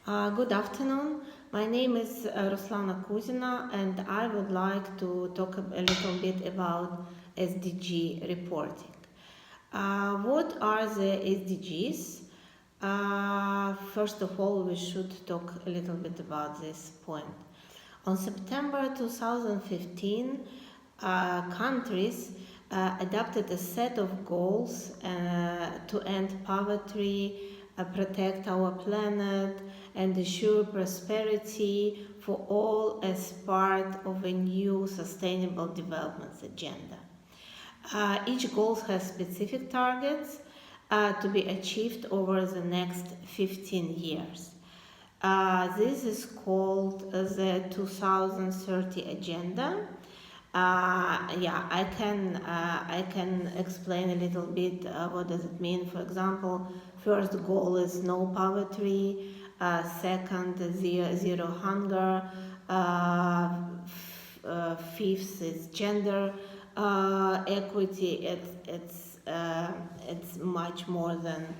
Good afternoon. My name is Ruslana Kuzina, and I would like to talk a little bit about SDG reporting. What are the SDGs? First of all, we should talk a little bit about this point. On September 2015, countries adopted a set of goals to end poverty, protect our planet, and ensure prosperity for all as part of a new sustainable development agenda. Each goal has specific targets to be achieved over the next 15 years. This is called the 2030 Agenda. I can explain a little bit what does it mean. For example, first goal is no poverty, second zero hunger, fifth is gender equity. It's much more than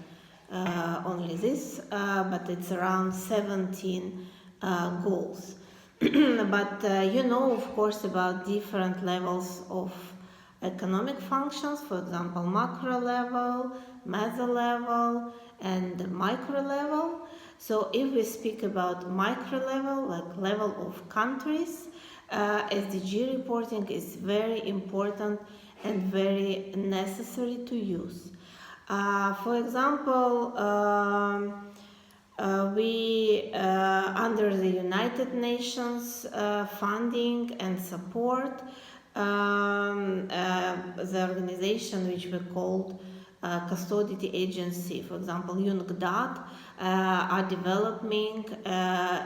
only this, but it's around 17 goals. But you know, of course, about different levels of economic functions, for example, macro level, meso level, and micro level. So if we speak about micro level, like level of countries, SDG reporting is very important and very necessary to use. For example, we under the United Nations funding and support, the organization which we called custody agency, for example UNCTAD, are developing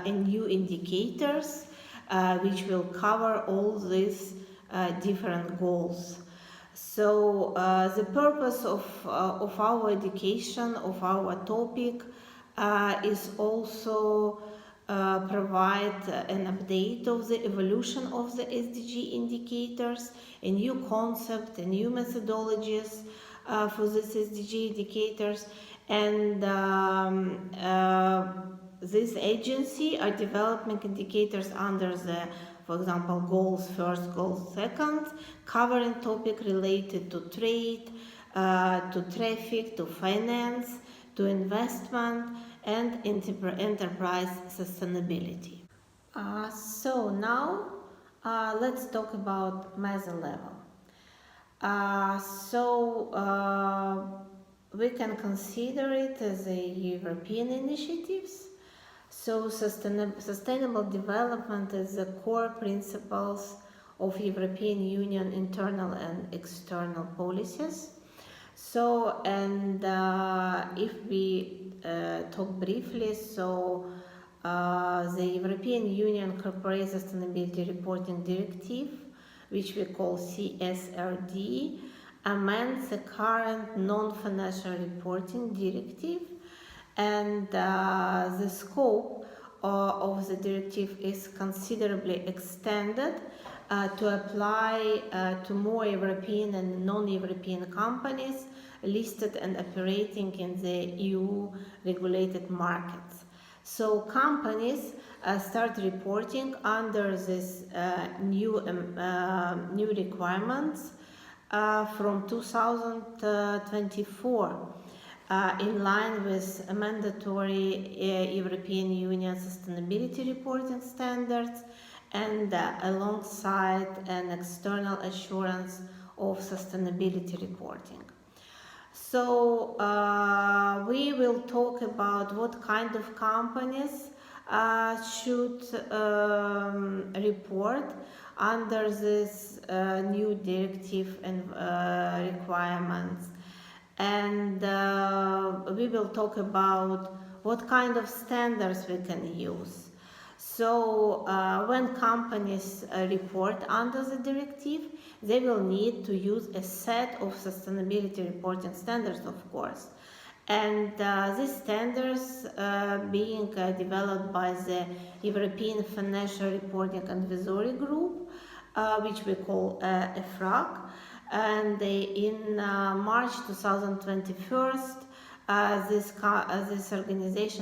new indicators which will cover all these different goals. So the purpose of our education, of our topic, is also provide an update of the evolution of the SDG indicators, a new concept, a new methodologies for these SDG indicators, and this agency are developing indicators under the, for example, goals first, goals second, covering topic related to trade, to traffic, to finance, to investment, and enterprise sustainability. So now let's talk about meso level. We can consider it as a European initiatives. So sustainable development is the core principles of European Union internal and external policies. So, and if we talk briefly, so the European Union Corporate Sustainability Reporting Directive, which we call CSRD, amends the current non-financial reporting directive, and the scope of the directive is considerably extended to apply to more European and non-European companies listed and operating in the EU regulated markets. So companies start reporting under this new requirements from 2024. In line with mandatory European Union sustainability reporting standards and alongside an external assurance of sustainability reporting. So we will talk about what kind of companies should report under this new directive and requirements. And we will talk about what kind of standards we can use. So when companies report under the directive, they will need to use a set of sustainability reporting standards, of course. And these standards being developed by the European Financial Reporting Advisory Group, which we call EFRAG. And in March 2021, this organization